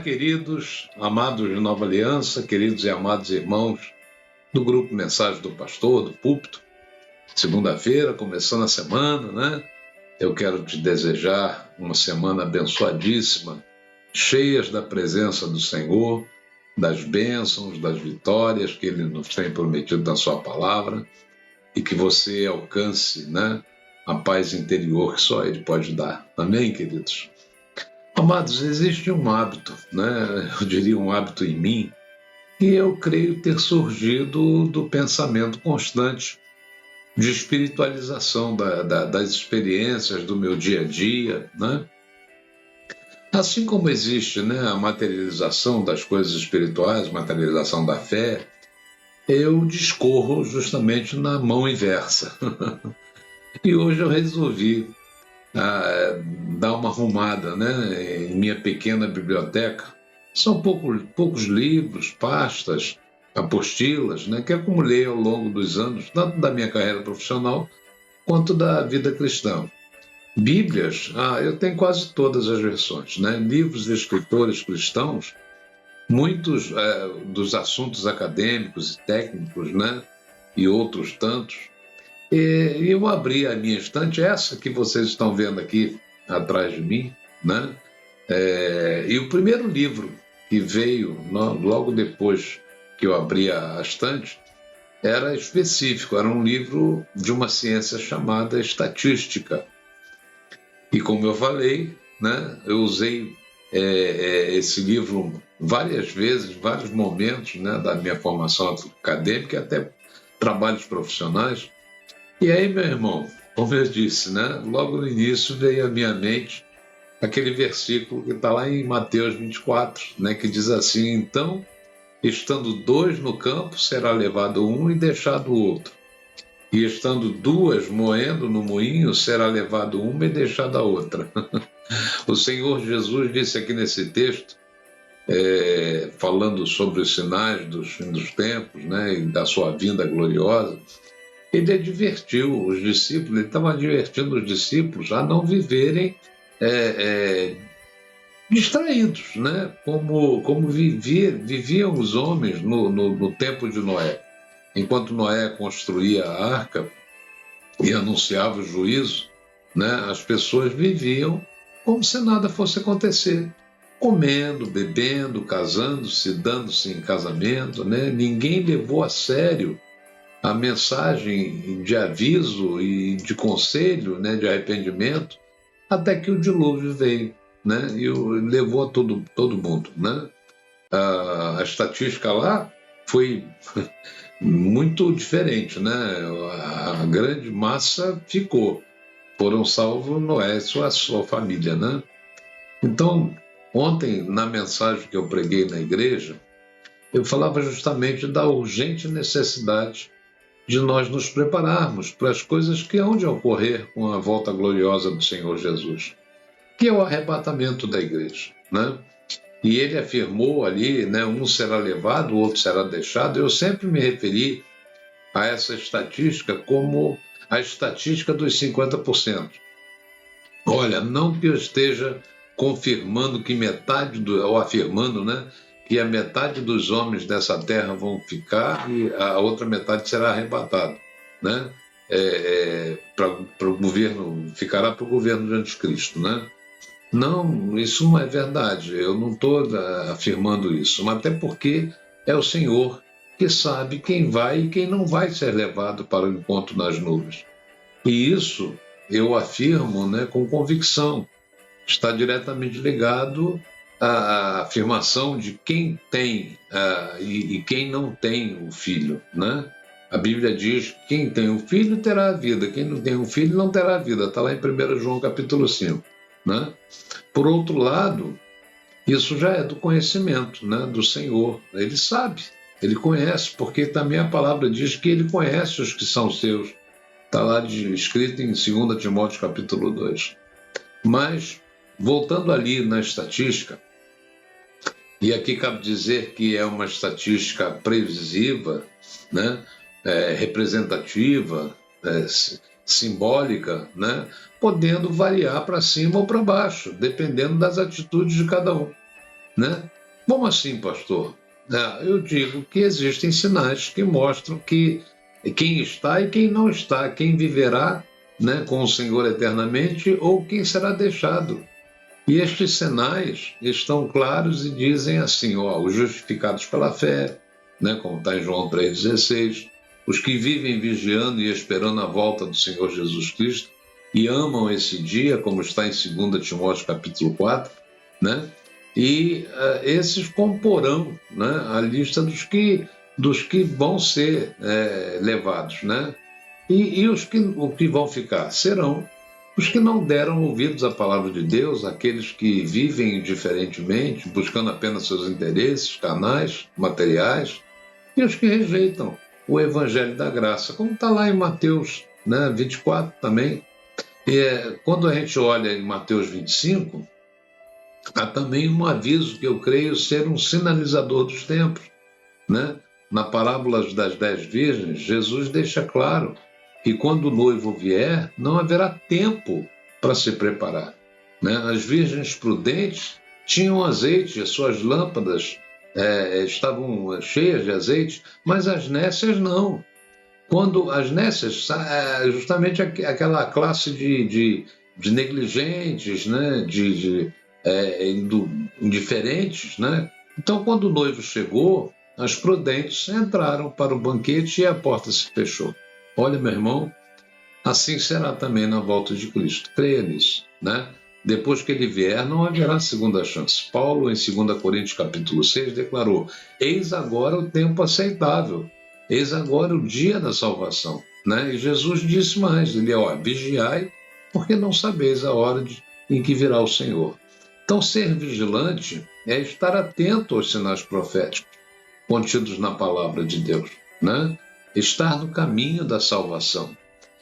queridos, amados de Nova Aliança, queridos e amados irmãos do grupo Mensagem do Pastor, do Púlpito. Segunda-feira, começando a semana, né? Eu quero te desejar uma semana abençoadíssima, cheias da presença do Senhor, das bênçãos, das vitórias que Ele nos tem prometido na sua palavra e que você alcance, né, a paz interior que só Ele pode dar. Amém, queridos? Amados, existe um hábito, né? Eu diria um hábito em mim, que eu creio ter surgido do pensamento constante de espiritualização das experiências do meu dia a dia, né? Assim como existe, né, a materialização das coisas espirituais, materialização da fé, eu discorro justamente na mão inversa. E hoje eu resolvi dar uma arrumada, né, em minha pequena biblioteca. São poucos livros, pastas, apostilas, né, que acumulei ao longo dos anos, tanto da minha carreira profissional quanto da vida cristã. Bíblias, eu tenho quase todas as versões, né? Livros de escritores cristãos, muitos dos assuntos acadêmicos e técnicos, né? E outros tantos. E eu abri a minha estante, essa que vocês estão vendo aqui atrás de mim, né? E o primeiro livro que veio logo depois que eu abri a estante era específico, era um livro de uma ciência chamada estatística. E como eu falei, né, eu usei esse livro várias vezes, em vários momentos, né, da minha formação acadêmica e até trabalhos profissionais. E aí, meu irmão, como eu disse, né, logo no início veio à minha mente aquele versículo que está lá em Mateus 24, né, que diz assim: então, estando dois no campo, será levado um e deixado o outro. E estando duas moendo no moinho, será levado uma e deixada a outra. O Senhor Jesus disse aqui nesse texto, falando sobre os sinais dos fins dos tempos, né, e da sua vinda gloriosa, ele advertiu os discípulos, ele estava advertindo os discípulos a não viverem distraídos, né, como viviam os homens no tempo de Noé. Enquanto Noé construía a arca e anunciava o juízo, né, as pessoas viviam como se nada fosse acontecer, comendo, bebendo, casando-se, dando-se em casamento, né? Ninguém levou a sério a mensagem de aviso e de conselho, né, de arrependimento, até que o dilúvio veio, né, e levou a todo mundo, né? A estatística lá foi muito diferente, né? A grande massa ficou. Foram salvos Noé e sua família, né? Então, ontem, na mensagem que eu preguei na igreja, eu falava justamente da urgente necessidade de nós nos prepararmos para as coisas que hão de ocorrer com a volta gloriosa do Senhor Jesus, que é o arrebatamento da igreja, né? E ele afirmou ali, né, um será levado, o outro será deixado. Eu sempre me referi a essa estatística como a estatística dos 50%. Olha, não que eu esteja confirmando que ou afirmando, né, que a metade dos homens dessa terra vão ficar e a outra metade será arrebatada, né? Para o governo, ficará para o governo de anticristo, né? Não, isso não é verdade, eu não estou afirmando isso, mas até porque é o Senhor que sabe quem vai e quem não vai ser levado para o encontro nas nuvens. E isso eu afirmo, né, com convicção, está diretamente ligado à afirmação de quem tem e quem não tem o filho, né? A Bíblia diz que quem tem o filho terá a vida, quem não tem o filho não terá a vida, está lá em 1 João capítulo 5. Né? Por outro lado, isso já é do conhecimento, né, do Senhor. Ele sabe, ele conhece, porque também a palavra diz que ele conhece os que são seus. Está lá escrito em 2 Timóteo capítulo 2. Mas, voltando ali na estatística, e aqui cabe dizer que é uma estatística previsiva, né, representativa, simbólica, né, podendo variar para cima ou para baixo, dependendo das atitudes de cada um. né? Como assim, pastor? Eu digo que existem sinais que mostram que quem está e quem não está, quem viverá, né, com o Senhor eternamente ou quem será deixado. E estes sinais estão claros e dizem assim, os justificados pela fé, né, como está em João 3,16, os que vivem vigiando e esperando a volta do Senhor Jesus Cristo e amam esse dia, como está em 2 Timóteo capítulo 4, né? E esses comporão, né, a lista dos que vão ser levados, né? E os que vão ficar serão os que não deram ouvidos à palavra de Deus, aqueles que vivem indiferentemente, buscando apenas seus interesses, canais, materiais, e os que rejeitam o evangelho da graça, como está lá em Mateus, né, 24 também. Quando a gente olha em Mateus 25, há também um aviso que eu creio ser um sinalizador dos tempos, né? Na parábola das 10 virgens, Jesus deixa claro que quando o noivo vier, não haverá tempo para se preparar, né? As virgens prudentes tinham azeite, as suas lâmpadas estavam cheias de azeite, mas as nécias não. Quando as nécias, justamente aquela classe de negligentes, né? Indiferentes, né? Então, quando o noivo chegou, as prudentes entraram para o banquete e a porta se fechou. Olha, meu irmão, assim será também na volta de Cristo. Creia nisso, né? Depois que ele vier, não haverá segunda chance. Paulo, em 2 Coríntios capítulo 6, declarou: eis agora o tempo aceitável, eis agora o dia da salvação. Né? E Jesus disse mais, ele vigiai, porque não sabeis a hora em que virá o Senhor. Então, ser vigilante é estar atento aos sinais proféticos contidos na palavra de Deus, né? Estar no caminho da salvação,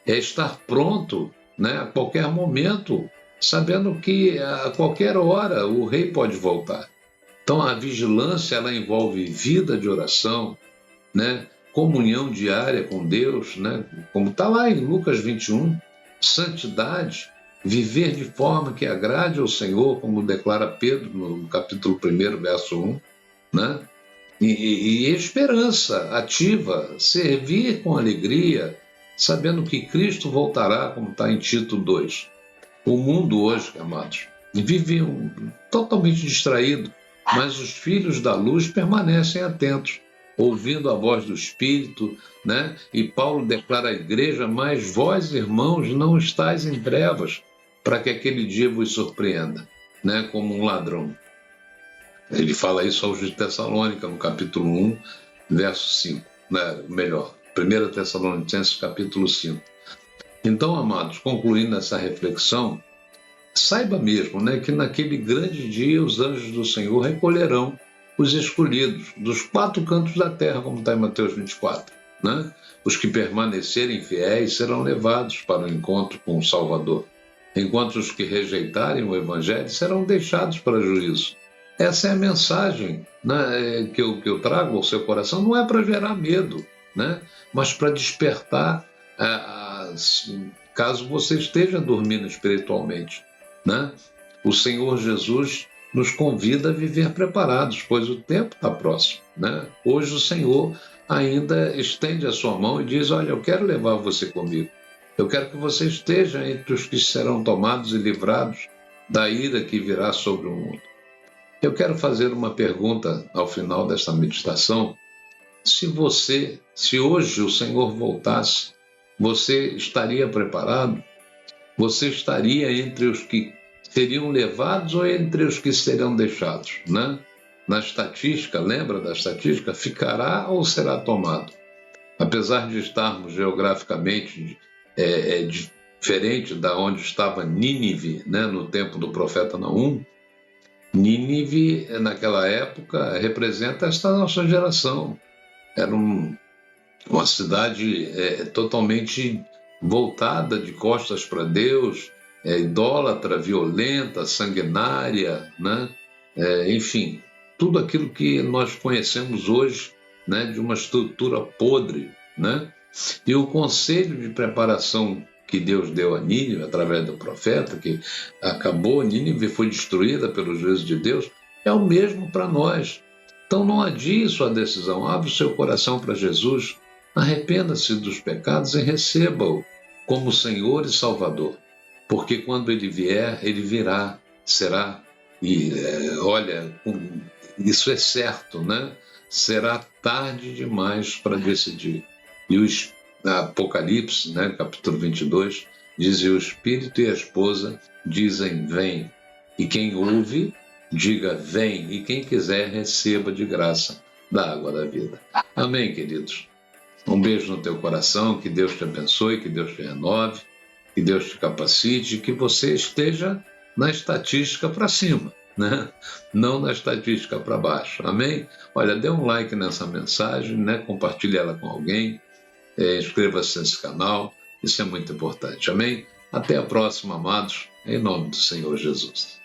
é estar pronto, né, a qualquer momento, sabendo que a qualquer hora o rei pode voltar. Então, a vigilância ela envolve vida de oração, né, comunhão diária com Deus, né, como está lá em Lucas 21, santidade, viver de forma que agrade ao Senhor, como declara Pedro no capítulo 1, verso 1, né? E esperança ativa, servir com alegria, sabendo que Cristo voltará, como está em Tito 2. O mundo hoje, amados, vive totalmente distraído, mas os filhos da luz permanecem atentos, ouvindo a voz do Espírito, né? E Paulo declara à igreja: mas vós, irmãos, não estáis em trevas, para que aquele dia vos surpreenda, né? Como um ladrão. Ele fala isso aos de Tessalônica, no capítulo 1, verso 5. Né? Melhor, 1 Tessalonicenses, capítulo 5. Então, amados, concluindo essa reflexão, saiba mesmo, né, que naquele grande dia os anjos do Senhor recolherão os escolhidos dos 4 cantos da terra, como está em Mateus 24. Né? Os que permanecerem fiéis serão levados para o encontro com o Salvador, enquanto os que rejeitarem o Evangelho serão deixados para juízo. Essa é a mensagem, né, que eu trago ao seu coração. Não é para gerar medo, né, mas para despertar, caso você esteja dormindo espiritualmente. Né? O Senhor Jesus nos convida a viver preparados, pois o tempo está próximo. Né? Hoje o Senhor ainda estende a sua mão e diz: olha, eu quero levar você comigo. Eu quero que você esteja entre os que serão tomados e livrados da ira que virá sobre o mundo. Eu quero fazer uma pergunta ao final desta meditação. Se hoje o Senhor voltasse, você estaria preparado? Você estaria entre os que seriam levados ou entre os que serão deixados, né? Na estatística, lembra da estatística? Ficará ou será tomado? Apesar de estarmos geograficamente diferente da onde estava Nínive, né, no tempo do profeta Naum, Nínive, naquela época, representa esta nossa geração. Era uma cidade totalmente voltada de costas para Deus, idólatra, violenta, sanguinária, né? Enfim, tudo aquilo que nós conhecemos hoje, né, de uma estrutura podre. Né? E o conselho de preparação que Deus deu a Nínive através do profeta, que acabou, Nínive foi destruída pelo juízo de Deus, é o mesmo para nós. Então não adie sua decisão, abre o seu coração para Jesus, arrependa-se dos pecados e receba-o como Senhor e Salvador. Porque quando Ele vier, Ele virá, será, e olha, isso é certo, né? Será tarde demais para decidir. E o Apocalipse, né, capítulo 22, diz: e o Espírito e a esposa dizem, vem. E quem ouve, diga, vem. E quem quiser, receba de graça da água da vida. Amém, queridos? Um beijo no teu coração, que Deus te abençoe, que Deus te renove, que Deus te capacite, que você esteja na estatística para cima, né? Não na estatística para baixo. Amém? Olha, dê um like nessa mensagem, né? Compartilhe ela com alguém, inscreva-se nesse canal, isso é muito importante. Amém? Até a próxima, amados, em nome do Senhor Jesus.